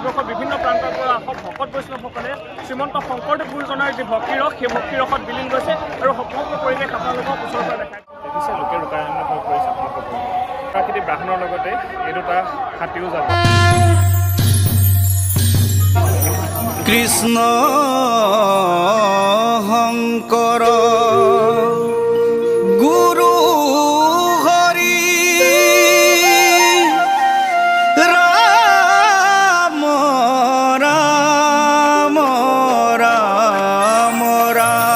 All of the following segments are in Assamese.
ভাৰতবৰ্ষৰ বিভিন্ন প্ৰান্তৰ পৰা ভকত বৈষ্ণৱসকলে শ্ৰীমন্ত শংকৰদেৱ গুৰুজনাৰ যি ভক্তিৰস সেই ভক্তিৰসত বিলীন গৈছে আৰু সমগ্ৰ পৰিৱেশ আপোনালোকক ওচৰৰ পৰা দেখায় দেখিছে লোকে ৰূপায়ণ হৈ পৰিছে প্ৰাকৃতিক ব্ৰাহ্মণৰ লগতে এই দুটা হাতীও যাব কৃষ্ণ শংকৰ গুৰু হৰি ৰাম ৰাম ৰাম ৰাম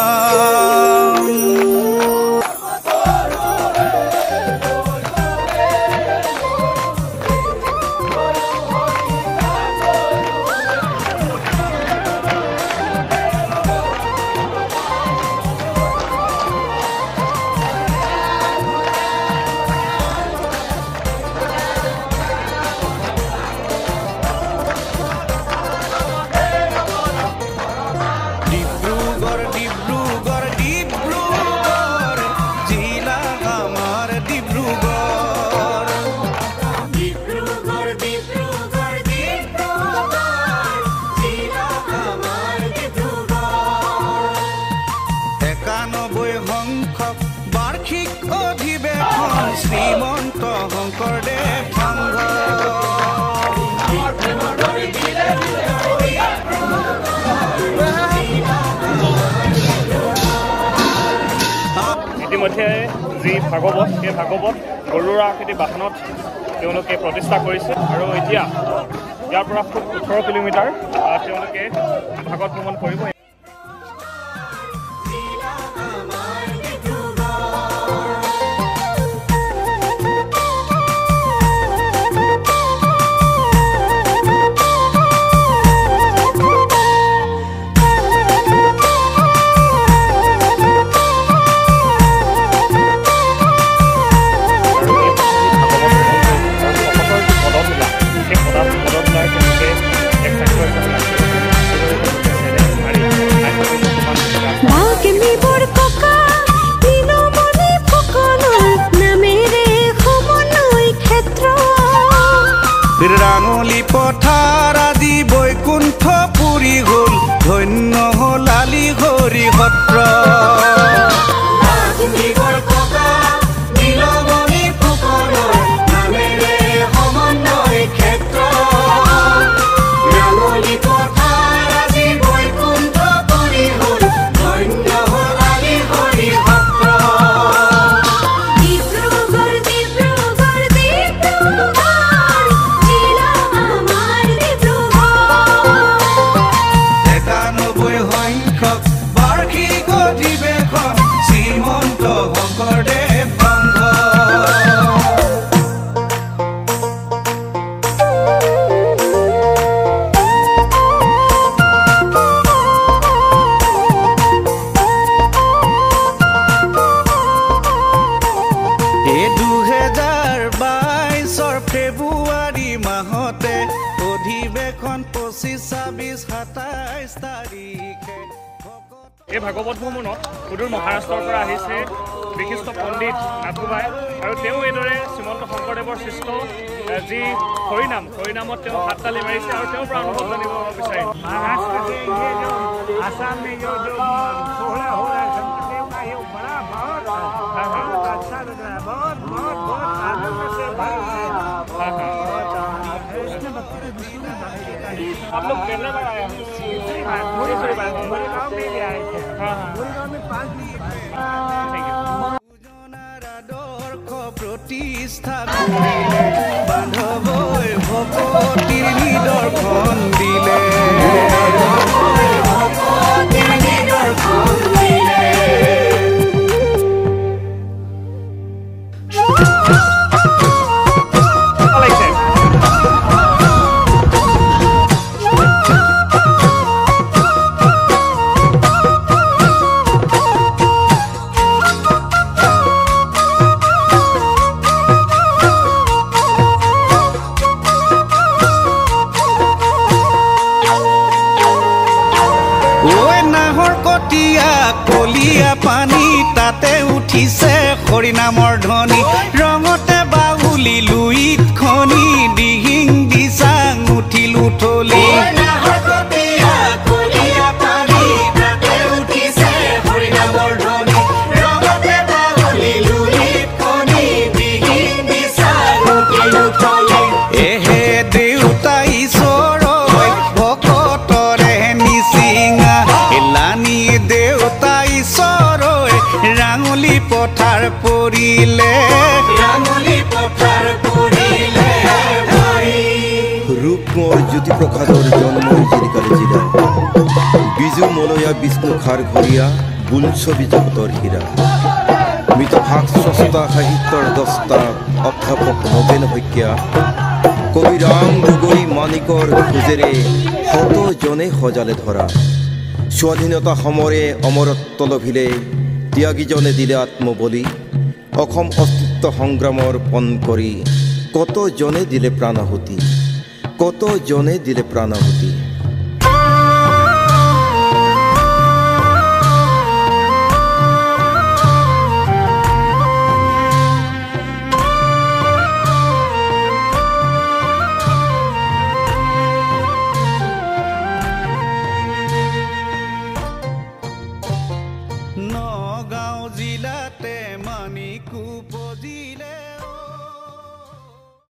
শ্ৰীমন্ত শংকৰদেৱ সংঘ ইতিমধ্যে যি ভাগৱত সেই ভাগৱত গৰুড় আকৃতি বাহনত তেওঁলোকে প্ৰতিষ্ঠা কৰিছে আৰু এতিয়া ইয়াৰ পৰা খুব 18 কিলোমিটাৰ তেওঁলোকে ভাগৱত ভ্ৰমণ কৰিব ৰাঙলী পথাৰ আদি বৈকুণ্ঠ পুৰি গ'ল ধন্য হ'ল আলি হৰি সত্ৰ ফেব্ৰুৱাৰী মাহতে অধিৱেশন 25-26-27 তাৰিখে এই ভাগৱত ভ্ৰমণত সুদূৰ মহাৰাষ্ট্ৰৰ পৰা আহিছে বিশিষ্ট পণ্ডিত নাথগোহাঁই আৰু তেওঁ এইদৰে শ্ৰীমন্ত শংকৰদেৱৰ সৃষ্ট যি হৰিনামত তেওঁ হাত তালি মাৰিছে আৰু তেওঁৰ পৰা অনুভৱ জানিব বিচাৰিম आसाम में जो सोहरा हो रहा है शंकरदेव का ये बड़ा बहुत अच्छा लग रहा है बहुत बहुत बहुत आनंद से भरा है कृष्ण भक्ति विष्णु भक्ति का आप लोग पहले बार आए हैं पूरे गाँव में भी आए थे पूरे गाँव में 5 प्रतिष्ठा बांधवै भगवतीर निदर्शन दिले কলিয়া পানী তাতে উঠিছে হৰিনামৰ ধ্বনি ৰঙতে বাউলি লুইত খনি দিহিং দিচাং উঠিল উঠলি এহে দেউতা ঈশ্বৰ ভকতৰে নিচিঙা এলানি দেউতা ঈশ্বৰ ৰাঙলী পথাৰ পৰিলে রূপময় জ্যোতিপ্রসাদর জন্ম জিরিকালে জিরা বিজু মলয়া বিষ্ণু খার ঘরিয়া বুলছবি জগতর হীরা মিতভাগ স্রষ্টা সাহিত্যর দস্তা অধ্যাপক নবেন শইকীয়া কবি রাম গগৈ মানিকৰ খোজেৰে শতজনে সজালে ধৰা স্বাধীনতা সমৰে অমৰত্ব লভিলে ত্যাগীজনে দিলে আত্মবলি অসম অস্তিত্ব সংগ্ৰামৰ পণ কৰি কতজনে দিলে প্ৰাণাহুতি